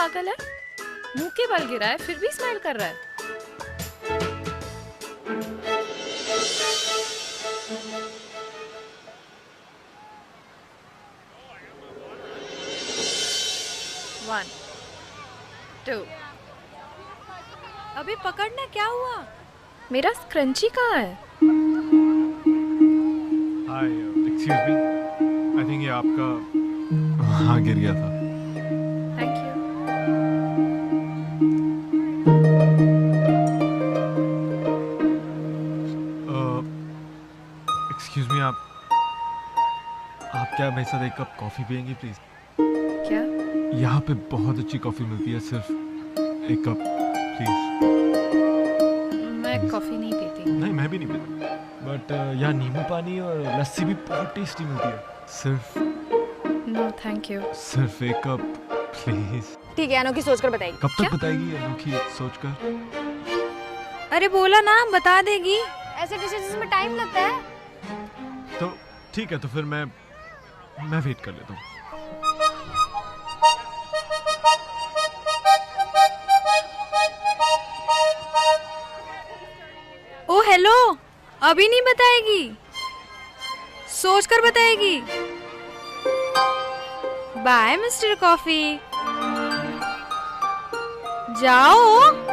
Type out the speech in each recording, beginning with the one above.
पागल है, मुंह के बल गिरा है फिर भी स्माइल कर रहा है। One, two. अबे पकड़ना, क्या हुआ? मेरा स्क्रंची कहाँ है? हाय, एक्सक्यूज मी, आई थिंक ये आपका हाँ गिर गया था। Thank you. एक्सक्यूज मी, आप क्या मेरे साथ एक कप कॉफ़ी पियेंगी प्लीज़? क्या? यहाँ पे बहुत अच्छी कॉफ़ी मिलती है, सिर्फ एक कप प्लीज़। मैं कॉफ़ी नहीं पीती। नहीं, मैं भी नहीं पीता, बट यहाँ नींबू पानी और लस्सी भी बहुत टेस्टी मिलती है। सिर्फ नो थैंक यू। सिर्फ एक कप प्लीज़। ठीक है, अनोखी सोच कर बताएगी। कब तक बताएगी अनोखी सोच कर? अरे बोला ना, बता देगी। ऐसे डिशेस में टाइम लगता है। तो ठीक है, तो फिर मैं वेट कर लेता हूँ। ओ हेलो, अभी नहीं बताएगी, सोच कर बताएगी। बाय मिस्टर कॉफी, जाओ।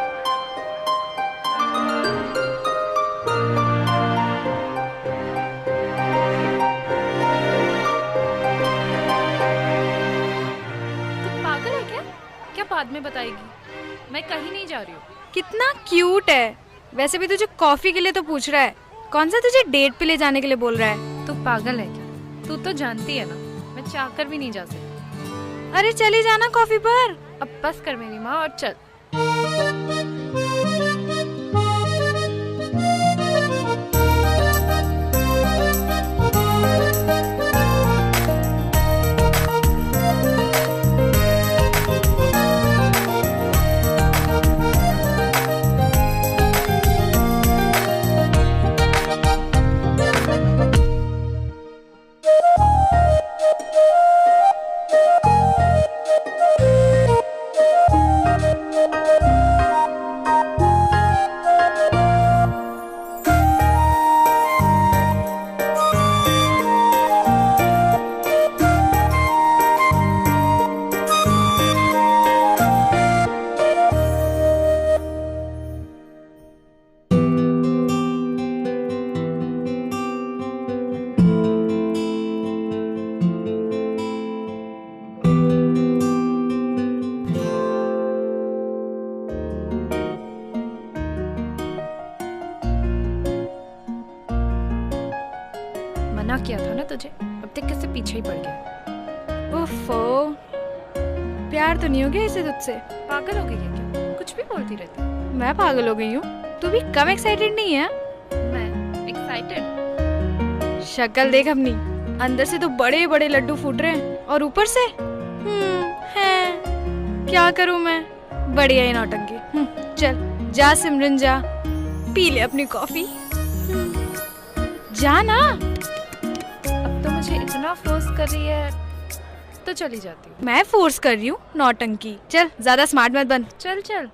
क्या बाद में बताएगी? मैं कहीं नहीं जा रही हूँ। कितना क्यूट है। वैसे भी तुझे कॉफी के लिए तो पूछ रहा है, कौन सा तुझे डेट पे ले जाने के लिए बोल रहा है? तू पागल है क्या? तू तो जानती है ना, मैं चाहकर भी नहीं जा सकती। अरे चली जाना कॉफी पर। अब बस कर मेरी माँ और चल। मना किया था ना तुझे, अब तक कैसे पीछे ही पड़ गया। उफ़ो, प्यार तो नहीं हो गया इसे तुझसे? पागल हो गई है क्या? कुछ भी बोलती रहती। मैं पागल हो गई हूँ? तू भी कम एक्साइटेड नहीं है? मैं एक्साइटेड? शक्ल देख अपनी, अंदर से तो बड़े बड़े लड्डू फूट रहे हैं और ऊपर से है। क्या करूँ मैं? बढ़िया ही नौटंकी। चल जा सिमरन, जा पी ले अपनी कॉफी। जा ना। अब तो मुझे इतना फोर्स कर रही है तो चली जाती हूँ। मैं फोर्स कर रही हूँ? नौटंकी। चल, ज्यादा स्मार्ट मत बन। चल चल।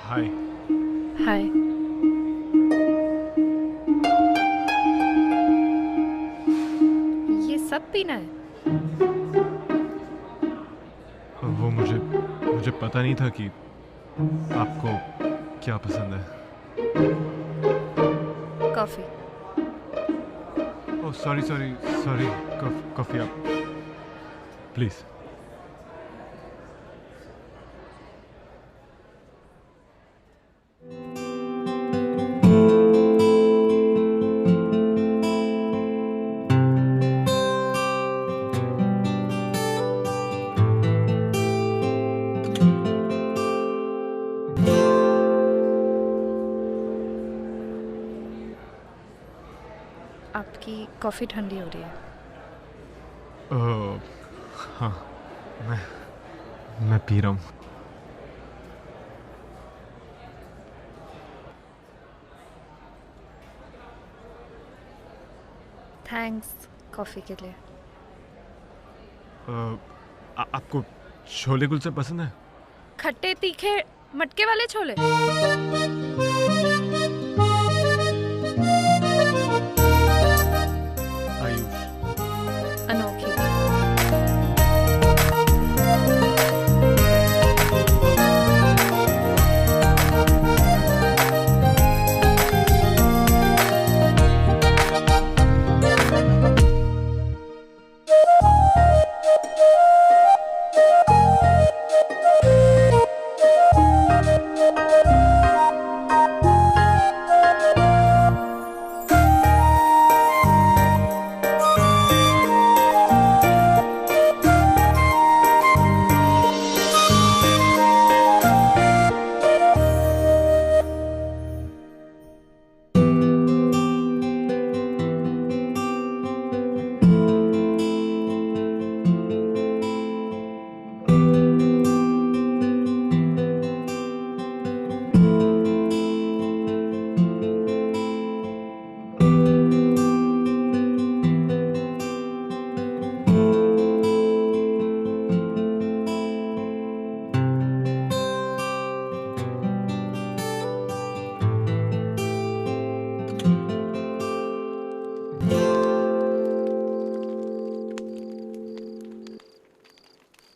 हाय। हाय। ये सब पीना है? वो मुझे पता नहीं था कि आपको क्या पसंद है। कॉफी। ओह सॉरी, कॉफी आप प्लीज। आपकी कॉफ़ी ठंडी हो रही है। हाँ, मैं पी रहा हूँ। थैंक्स कॉफ़ी के लिए। आपको छोले कुलचे पसंद है? खट्टे तीखे मटके वाले छोले। आयुष, अनोखी।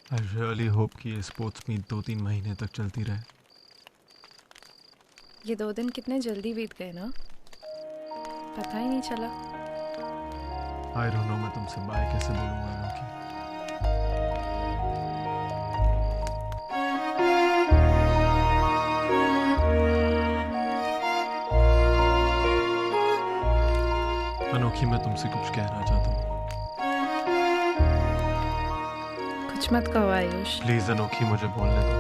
I really hope कि ये स्पोर्ट्स मीट 2-3 महीने तक चलती रहे। ये 2 दिन कितने जल्दी बीत गए ना, पता ही नहीं चला। I don't know मैं तुमसे बाय कैसे बोलूँगा अनोखी। अनोखी मैं तुमसे कुछ कहना चाहता हूँ। कुछ मत कहो आयुष। प्लीज अनोखी मुझे बोलने दो।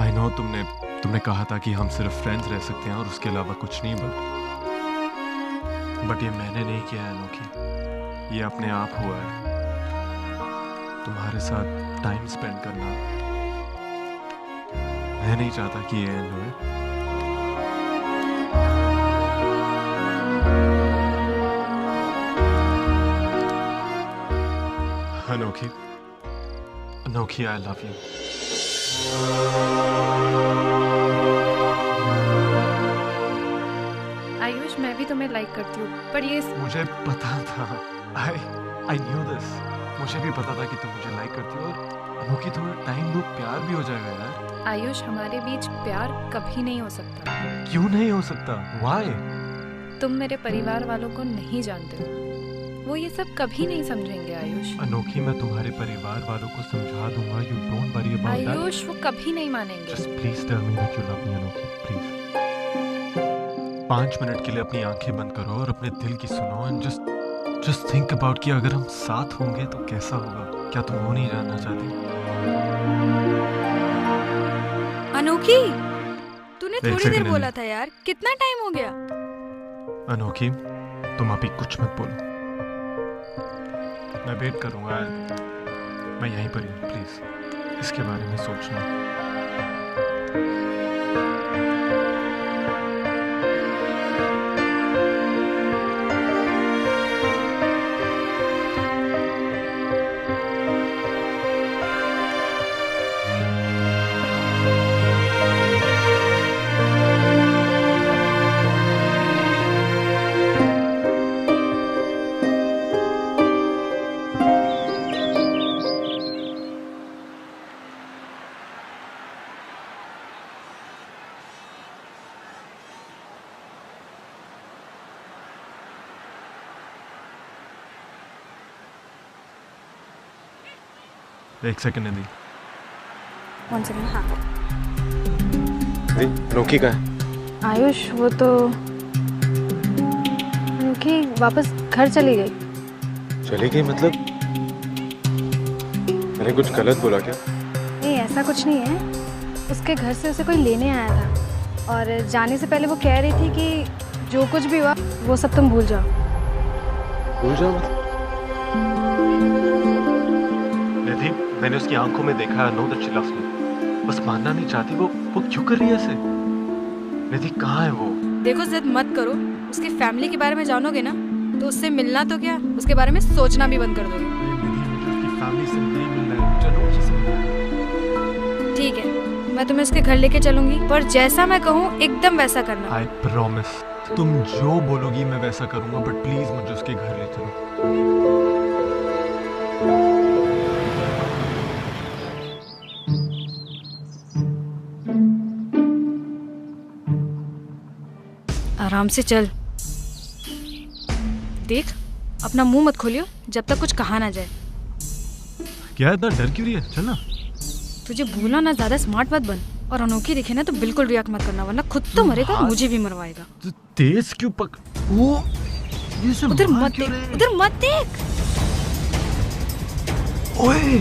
आई नो तुमने कहा था कि हम सिर्फ फ्रेंड्स रह सकते हैं और उसके अलावा कुछ नहीं, बट ये मैंने नहीं किया है अनोखी, ये अपने आप हुआ है। तुम्हारे साथ टाइम स्पेंड करना मैं नहीं चाहता कि ये एंड होए। अनोखी आई लव यू। आयुष मैं भी तुम्हें लाइक करती हूँ, पर ये मुझे पता था। I knew this. मुझे भी पता था कि तुम मुझे लाइक करती हो। और अनोखी थोड़ा टाइम दो, प्यार भी हो जाएगा यार। आयुष हमारे बीच प्यार कभी नहीं हो सकता। क्यों नहीं हो सकता? व्हाई? तुम मेरे परिवार वालों को नहीं जानते हो, वो ये सब कभी नहीं समझेंगे आयुष। अनोखी मैं तुम्हारे परिवार वालों को समझा दूंगा। You don't worry about that. Ayush वो कभी नहीं मानेंगे। Just please tell me that you love me Anokhi, please. 5 minute के लिए अपनी आंखें बंद करो और अपने दिल की सुनो एंड जस्ट थिंक अबाउट कि अगर हम साथ होंगे तो कैसा होगा। क्या तुम वो नहीं जानना चाहती? अनोखी तूने एक थोड़ी सेकंड देर अनु। बोला था यार, कितना टाइम हो गया? अनोखी तुम अभी कुछ मत बोलो, मैं वेट करूंगा। मैं यहीं पर ही हूँ, प्लीज इसके बारे में सोचना। एक सेकंड नदी। One second, हाँ। अनोखी कहाँ है? आयुष वो तो अनोखी वापस घर चली गई। चली गई मतलब? मैंने कुछ गलत बोला क्या? नहीं ऐसा कुछ नहीं है, उसके घर से उसे कोई लेने आया था और जाने से पहले वो कह रही थी कि जो कुछ भी हुआ वो सब तुम भूल जाओ। भूल जाओ मतलब? निधि मैंने उसकी आंखों में देखा, I know that she loves me। बस मानना नहीं चाहती। वो क्यों कर रही है ऐसे? निधि कहाँ है वो? देखो जिद मत करो, उसकी फैमिली के बारे में जानोगे ना तो उससे मिलना तो क्या, उसके बारे में सोचना भी बंद कर दोगे। फैमिली से नहीं मिलना है, चलो किसी से। ठीक है, मैं तुम्हें उसके घर लेके चलूंगी, पर जैसा मैं कहूँ एकदम वैसा करना। आई प्रॉमिस, तुम जो बोलोगी मैं वैसा करूंगा, बट प्लीज मुझे उसके घर ले चलो। आराम से चल। देख, अपना मुंह मत खोलियो जब तक कुछ कहा ना जाए। क्या इतना डर क्यों रही है? चल ना। तुझे भूला ना, ज्यादा स्मार्ट मत बन, और अनोखी दिखे ना तो बिल्कुल रिएक्ट मत करना, वरना खुद तो मरेगा और मुझे भी मरवाएगा। तो तेज क्यों वो ये सब उधर मत देख, उधर मत देख। ओए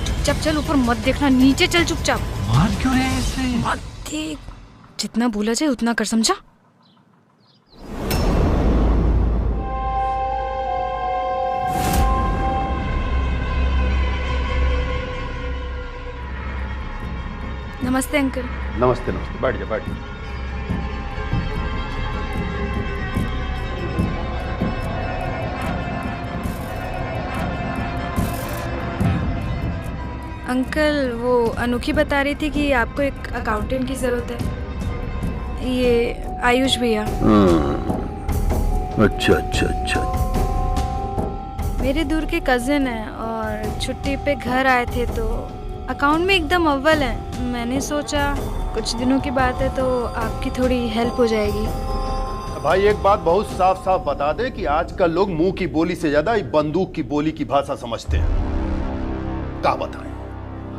चुपचाप चल, ऊपर मत देखना, नीचे चल चुपचाप। मार क्यों रहे हैं इसे? मत देख, जितना भूला जाए उतना कर, समझा? नमस्ते अंकल। नमस्ते नमस्ते, बैठ जा बैठ जा। अंकल, वो अनोखी बता रही थी कि आपको एक अकाउंटेंट की जरूरत है। ये आयुष भैया। अच्छा अच्छा अच्छा। मेरे दूर के कजिन हैं और छुट्टी पे घर आए थे, तो अकाउंट में एकदम अव्वल है। मैंने सोचा कुछ दिनों की बात है तो आपकी थोड़ी हेल्प हो जाएगी। भाई एक बात बहुत साफ साफ बता दे कि आजकल लोग मुंह की बोली से ज्यादा बंदूक की बोली की भाषा समझते हैं। क्या बताएं,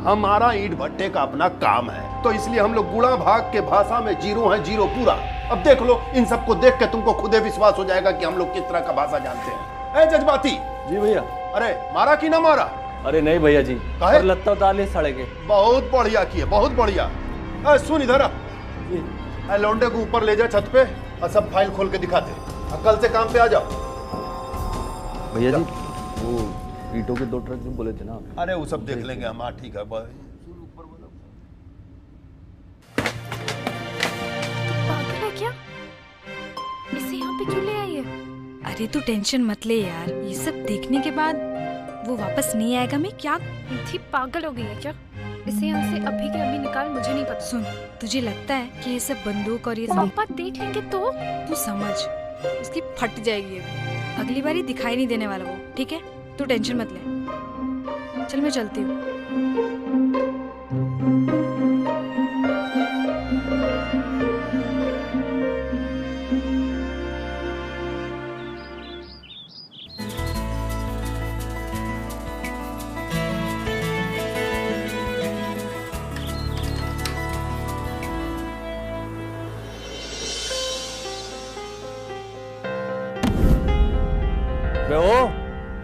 हमारा ईंट भट्टे का अपना काम है, तो इसलिए हम लोग गुणा भाग के भाषा में जीरो है, जीरो पूरा। अब देख लो, इन सबको देख के तुमको खुदे विश्वास हो जाएगा कि हम लोग किस तरह का भाषा जानते हैं। ए जज्बाती। जी भैया। अरे मारा कि ना मारा? अरे नहीं भैया जी, काहे? लत्ता उतार ले साड़े के। बहुत बढ़िया किए, बहुत बढ़िया। सुन इधर आ, लौंडे को ऊपर ले जा छत पे और सब फाइल खोल के दिखाते, कल से काम पे आ जाओ। भैया जी, वो ईंटों के 2 ट्रक जो बोले थे ना। अरे वो सब देख लेंगे हम। हाँ ठीक है। पागल है क्या? इसे यहाँ पे क्यों ले आई है? अरे तू टेंशन मत ले यार, ये सब देखने के बाद वो वापस नहीं आएगा। मैं क्या थी, पागल हो गई है क्या? इसे यहाँ से अभी के अभी निकाल, मुझे नहीं पता। सुन, तुझे लगता है कि ये सब बंदूक और ये सब पापा देखेंगे तो तू समझ, उसकी फट जाएगी। अगली बारी दिखाई नहीं देने वाला वो, ठीक है? तू टेंशन मत ले। चल मैं चलती हूँ।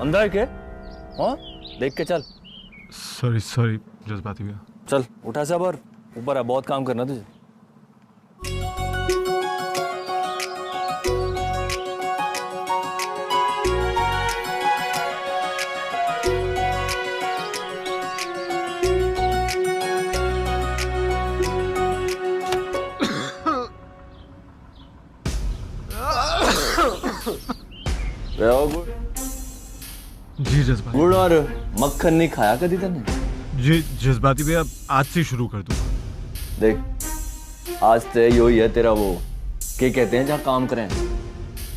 अंदर के हाँ देख के चल। सॉरी सॉरी जज्बाती भैया। चल उठा सब और ऊपर आ, बहुत काम करना तुझे। जी जज्बाती। गुड़ और मक्खन नहीं खाया कभी तूने? जी जज्बाती भैया, आज से शुरू कर दूंगा। देख आज ते यो ही है तेरा वो क्या कहते हैं जहाँ काम करें,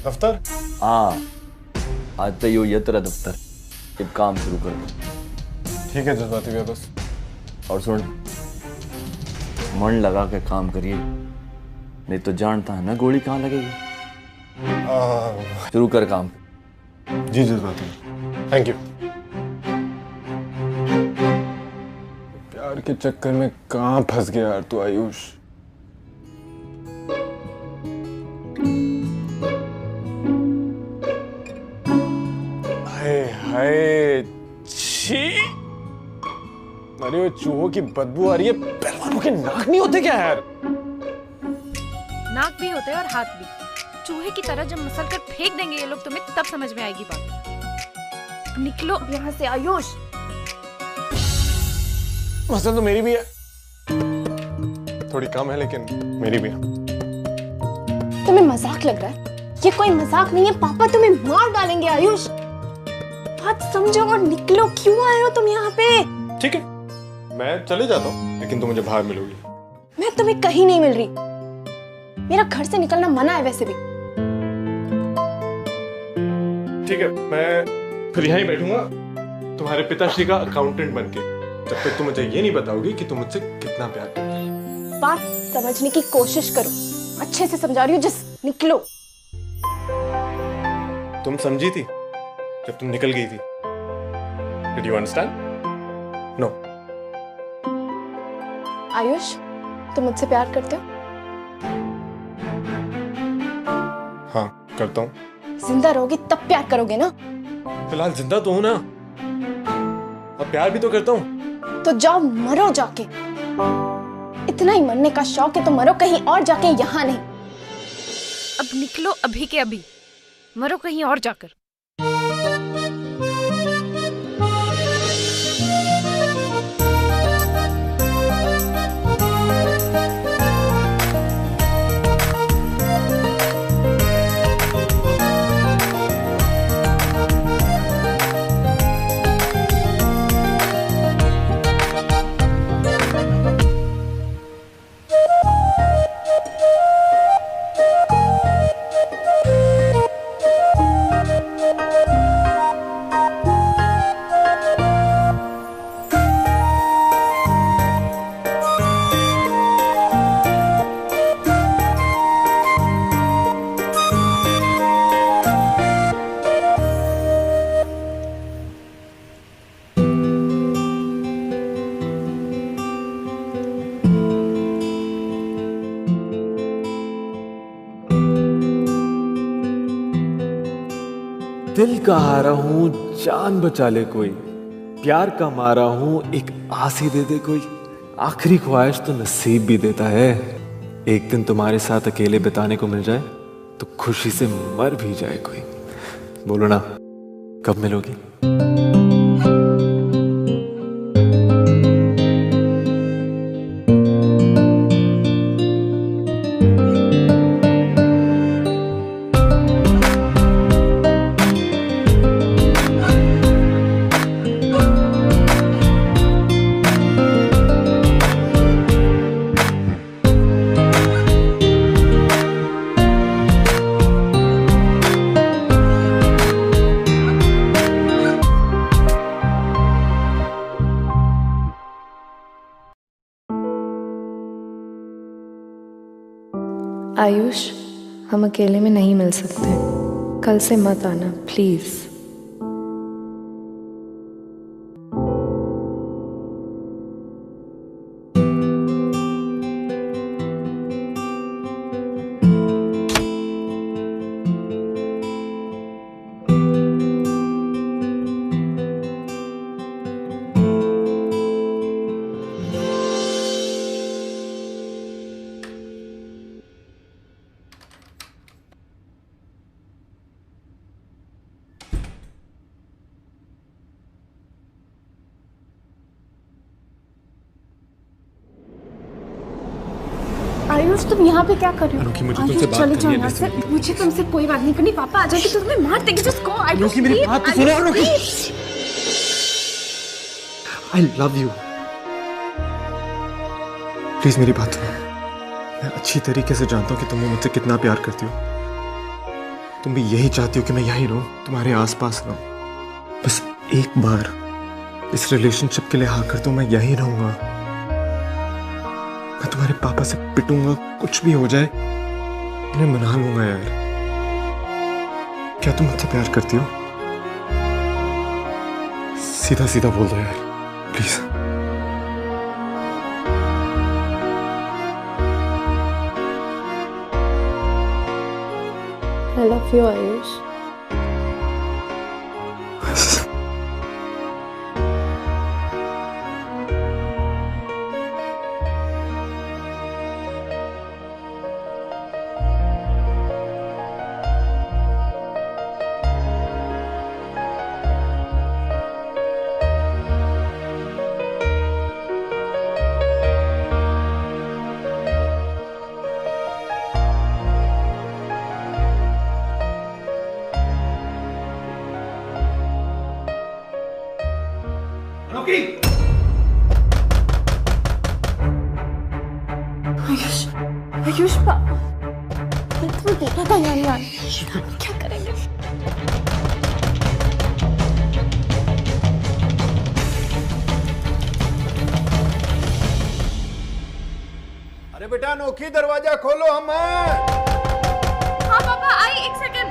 दफ्तर। हाँ आज ते यो ही है तेरा दफ्तर। अब काम शुरू कर दे। ठीक है जज्बाती भैया बस। और सुन, मन लगा के काम करिए, नहीं तो जानता है ना गोली कहाँ लगेगी। शुरू कर काम। जी जज्बाती, थैंक यू। प्यार के चक्कर में कहाँ फंस गया यार तू आयुष। हाय हाय छी, अरे वो चूहों की बदबू आ रही है। पहलवानों के नाक नहीं होते क्या यार? नाक भी होते हैं और हाथ भी। चूहे की तरह जब मसल कर फेंक देंगे ये लोग तुम्हें, तब समझ में आएगी बात। निकलो यहाँ से आयुष। मसल तो मेरी भी है, थोड़ी कम है लेकिन मेरी भी है। तुम्हें मजाक लग रहा है? ये कोई मजाक नहीं है, पापा तुम्हें मार डालेंगे आयुष। बात समझो और निकलो, क्यों आए हो तुम यहाँ पे? ठीक है, मैं चले जाता हूँ, लेकिन तुम मुझे बाहर मिलोगी। मैं तुम्हें कहीं नहीं मिल रही। मेरा घर से निकलना मना है वैसे भी। ठीक है, मैं फिर यहीं बैठूंगा तुम्हारे पिताश्री का अकाउंटेंट बनके, जब तक तुम मुझे ये नहीं बताओगी कि तुम मुझसे कितना प्यार करती हो। बात समझने की कोशिश करो, अच्छे से समझा रही हूँ, जस्ट निकलो। तुम समझी थी जब तुम निकल गई थी? Did you understand? No. Ayush, तुम मुझसे प्यार करते हो? हाँ, करता हूँ। जिंदा रहोगे तब प्यार करोगे ना? फिलहाल जिंदा तो हूं ना, और प्यार भी तो करता हूँ। तो जाओ मरो जाके। इतना ही मरने का शौक है तो मरो कहीं और जाके, यहाँ नहीं। अब निकलो अभी के अभी, मरो कहीं और जाकर। दिल का हारा हूँ जान बचा ले कोई, प्यार का मारा हूँ एक आस ही दे दे कोई, आखिरी ख्वाहिश तो नसीब भी देता है, एक दिन तुम्हारे साथ अकेले बिताने को मिल जाए तो खुशी से मर भी जाए कोई। बोलो ना, कब मिलोगी? आयुष, हम अकेले में नहीं मिल सकते, कल से मत आना प्लीज। आयुष, तुम यहाँ पे क्या कर रहे हो? अनोखी, मुझे आयुष, तुमसे बात चले करनी जाओ है, यहाँ से। मुझे तुमसे कोई बात नहीं करनी। पापा आ जाएंगे तो तुम्हें मार देंगे। Just go Ayush. अनोखी, मेरी बात तो सुनो अनोखी। I love you. प्लीज मेरी बात सुनो। मैं अच्छी तरीके से जानता हूँ कि तुम मुझसे कितना प्यार करती हो। तुम भी यही चाहती हो कि मैं यहीं रहूं, तुम्हारे आसपास रहूं। बस एक बार इस रिलेशनशिप के लिए हाँ कर दो, मैं यहीं रहूंगा। मैं तुम्हारे पापा से पिटूंगा, कुछ भी हो जाए, उन्हें मना लूंगा यार। क्या तुम मुझसे प्यार करती हो? सीधा सीधा बोल दो यार, please. I love you, Ayush. नौकी। आयुष, आयुष मैं तुम्हें देखा था यार, क्या करेंगे? अरे बेटा नौकी, दरवाजा खोलो, हम हैं। हाँ पापा, आई एक सेकंड।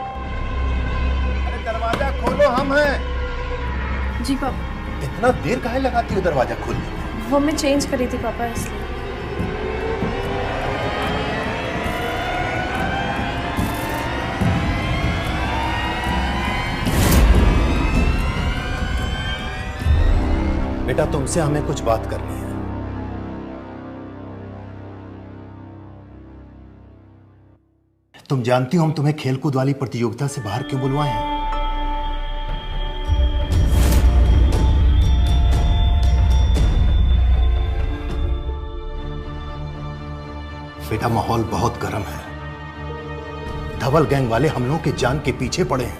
अरे दरवाजा खोलो, हम हैं। जी पापा। इतना देर काहे लगाती हो दरवाजा खोलने में? वो मैं चेंज करी थी पापा, इसलिए। बेटा तुमसे हमें कुछ बात करनी है। तुम जानती हो हम तुम्हें खेलकूद वाली प्रतियोगिता से बाहर क्यों बुलवाए हैं? बेटा माहौल बहुत गर्म है। धवल गैंग वाले हम लोगों के जान के पीछे पड़े हैं।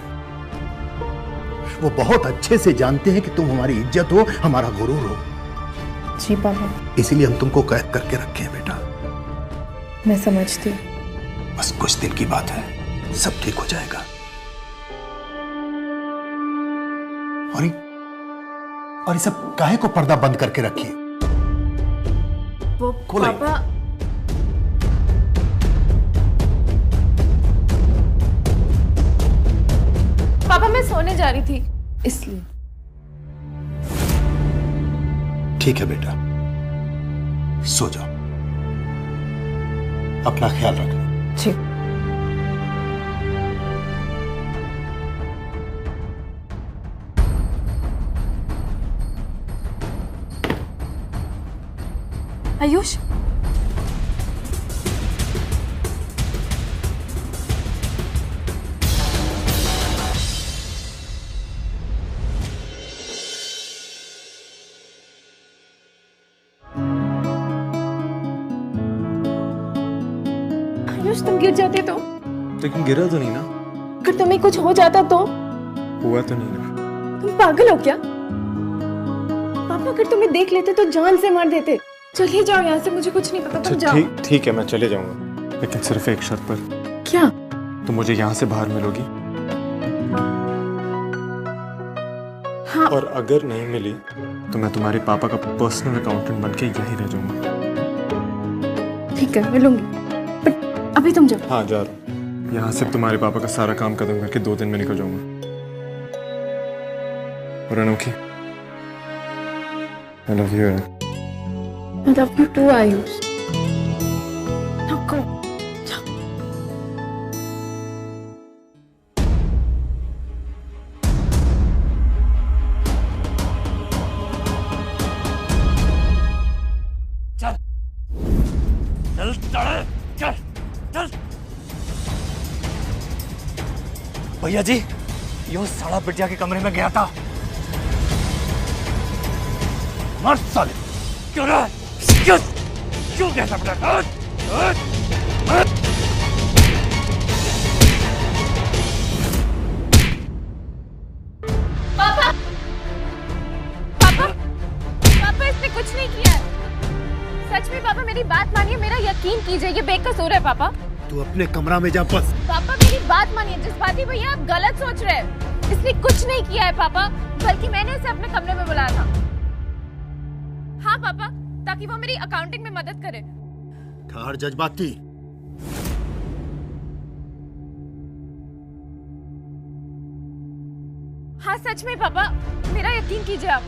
वो बहुत अच्छे से जानते हैं कि तुम हमारी इज्जत हो, हमारा गुरूर हो। जी पापा। इसीलिए हम तुमको कैद करके रखे हैं बेटा। मैं समझती हूँ। बस कुछ दिन की बात है, सब ठीक हो जाएगा। और ये सब काहे को पर्दा बंद करके रखिए? वो खोलो। पापा, पापा मैं सोने जा रही थी इसलिए। ठीक है बेटा, सो जाओ, अपना ख्याल रखना। जी। आयुष, आयुष तुम गिर जाते तो? लेकिन गिरा तो नहीं ना? अगर तुम्हें कुछ हो जाता तो? हुआ तो नहीं ना? तुम पागल हो क्या? पापा अगर तुम्हें देख लेते तो जान से मार देते। चलिए जाओ यहाँ से, मुझे कुछ नहीं पता, तुम जाओ। ठीक है, मैं चले जाऊंगा, लेकिन सिर्फ एक शर्त पर। क्या? तुम मुझे यहाँ से बाहर मिलोगी? हाँ। और अगर नहीं मिली तो मैं तुम्हारे पापा का पर्सनल अकाउंटेंट बनके यहीं रह जाऊंगा। ठीक है, मिलूंगी, बट अभी तुम जाओ। हाँ जा रहा हूँ। यहाँ से तुम्हारे पापा का सारा काम खत्म करके 2 दिन में निकल जाऊंगा। और अनोखी, I love you. I love you too, Ayush. Now go. जाओ। चल चल चल चल। भैया जी, यो साला बिटिया के कमरे में गया था। मर साले, क्यों रहा? क्यों गया था बेटा? पापा, पापा, पापा इसने कुछ नहीं किया है। सच में पापा मेरी बात मानिए, मेरा यकीन कीजिए, ये बेकसूर है पापा। तू अपने कमरा में जा बस। पापा मेरी बात मानिए, जज्बाती भैया आप गलत सोच रहे हैं। इसने कुछ नहीं किया है पापा, बल्कि मैंने इसे अपने कमरे में बुलाया था। हाँ पापा, ताकि वो मेरी अकाउंटिंग में मदद करे। ठहर जज्बाती। हाँ सच में पापा, मेरा यकीन कीजिए आप।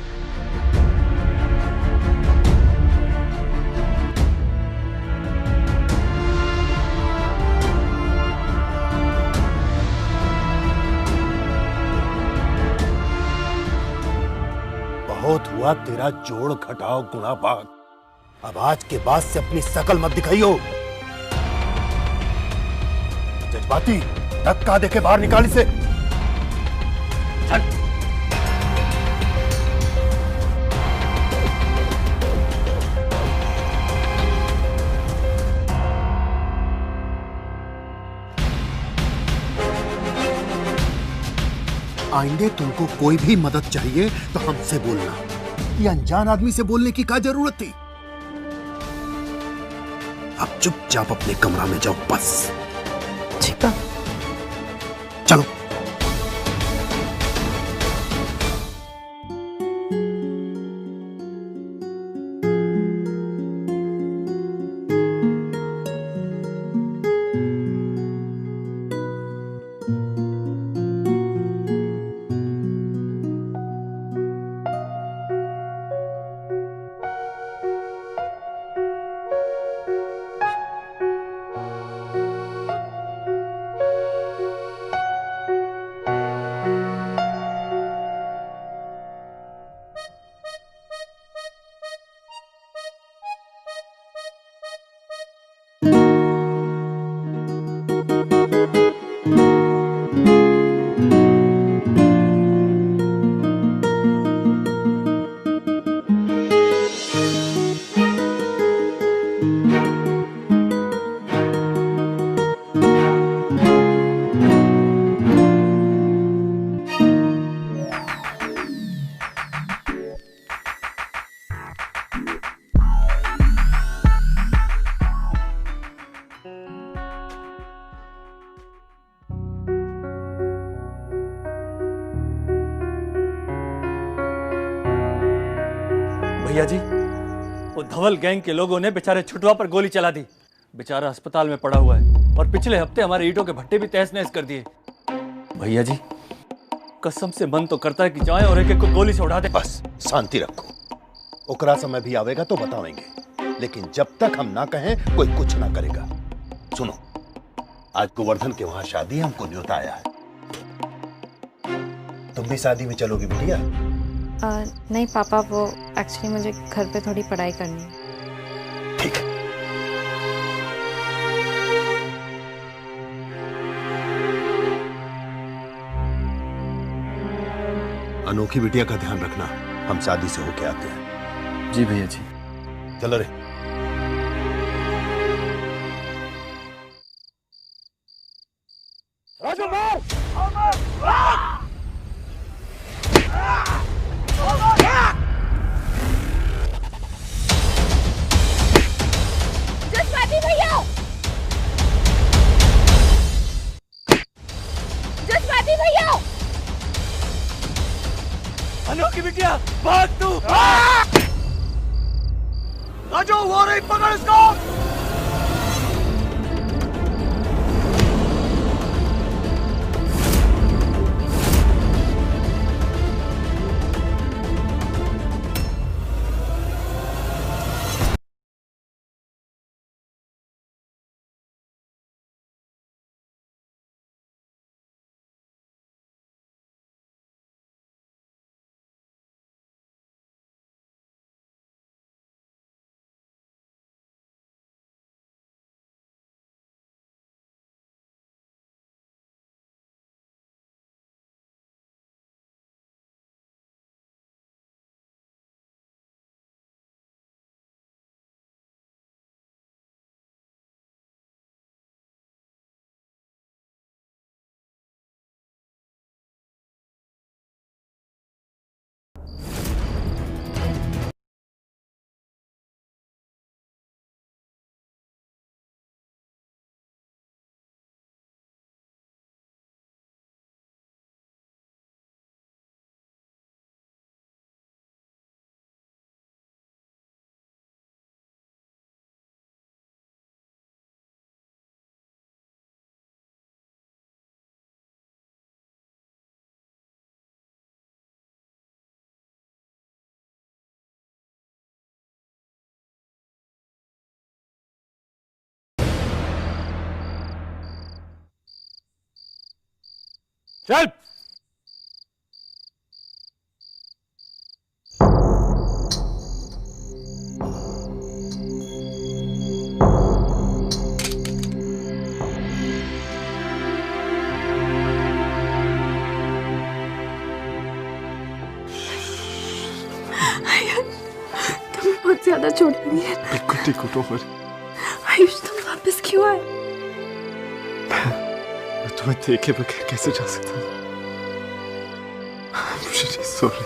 बहुत हुआ तेरा जोड़ घटाओ गुणा भाग। अब आज के बाद से अपनी शकल मत दिखाइयो। जज्बाती, धक्का देके बाहर निकाल इसे। चल। आइंदे तुमको कोई भी मदद चाहिए तो हमसे बोलना। ये अनजान आदमी से बोलने की क्या जरूरत थी? अब चुपचाप अपने कमरा में जाओ बस। ठीक है। चलो। भैया जी, वो धवल गैंग के लोगों ने बेचारे छुटवा पर गोली चला दी। बेचारा अस्पताल में पड़ा हुआ है और पिछले हफ्ते हमारे ईंटों के भट्टे भी तहस नहस कर दिए। भैया जी, कसम से मन तो करता है कि जाएं और एक एक को गोली से उड़ा दे। बस शांति रखो, ओकरा समय भी आवेगा तो बतावेंगे, लेकिन जब तक हम ना कहें कोई कुछ ना करेगा। सुनो, आज गोवर्धन के वहां शादी है, हमको न्योता आया है। तुम भी शादी में चलोगी बिटिया? नहीं पापा, वो एक्चुअली मुझे घर पे थोड़ी पढ़ाई करनी है। ठीक है। अनोखी बिटिया का ध्यान रखना, हम शादी से होके आते हैं। जी भैया जी। चलो रे। जसपाती भैया, जसपाती भैया, अनोखी बिटिया, भाग तू! राजू, वो रही, पकड़ इसको! चल! तुम्हें बहुत ज्यादा चोट लगी है। बिल्कुल ठीक हो, डोंट वरी। आयुष, तुम वापस क्यों आए? मैं तुम्हें देखे बगैर कैसे जा सकता हूँ? I'm really sorry.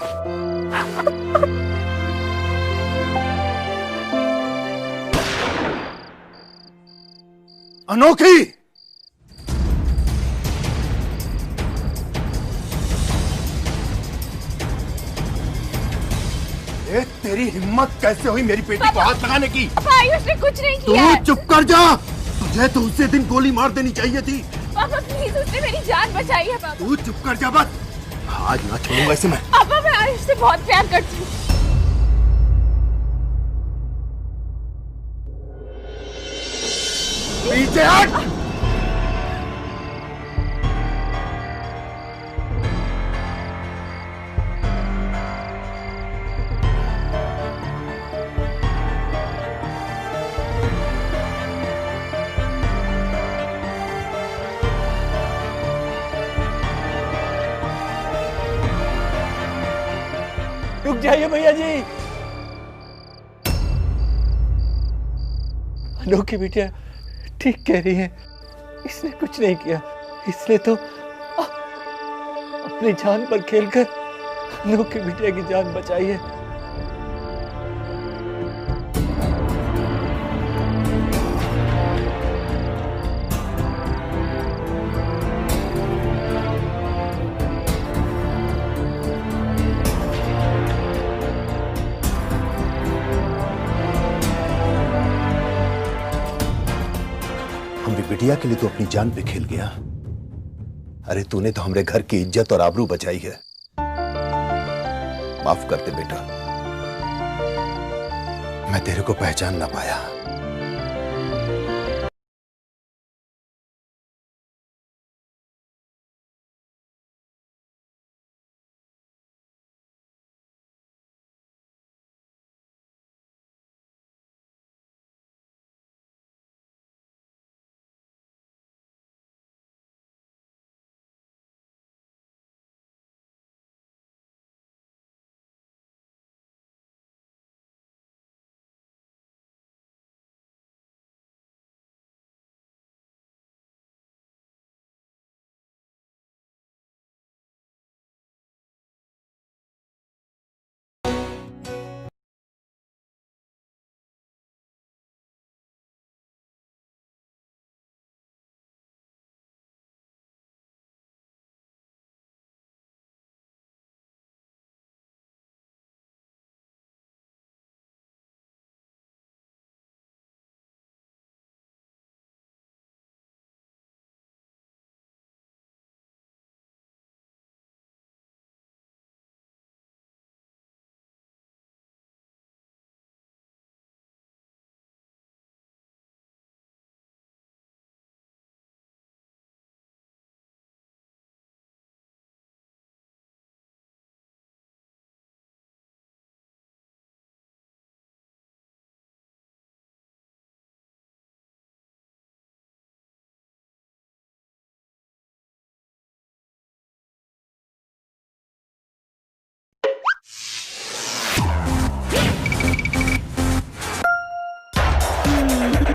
अनोखी। तेरी हिम्मत कैसे हुई मेरी बेटी को हाथ लगाने की? पापा आयुष ने कुछ नहीं किया है। तू चुप कर जा। तुझे तो उसी दिन गोली मार देनी चाहिए थी। पापा प्लीज, उसने मेरी जान बचाई है। पापा तू चुप कर जा बस। आज ना छोड़ूंगा इसे मैं। पापा मैं आयुष से बहुत प्यार करती हूँ। पीछे हट। रुक जाइए भैया जी। अनोखी बिटिया ठीक कह रही है, इसने कुछ नहीं किया। इसने तो अपनी जान पर खेलकर अनोखी बिटिया की जान बचाई है। बिटिया के लिए तो अपनी जान पे खेल गया। अरे तूने तो हमारे घर की इज्जत और आबरू बचाई है। माफ कर दे बेटा, मैं तेरे को पहचान ना पाया।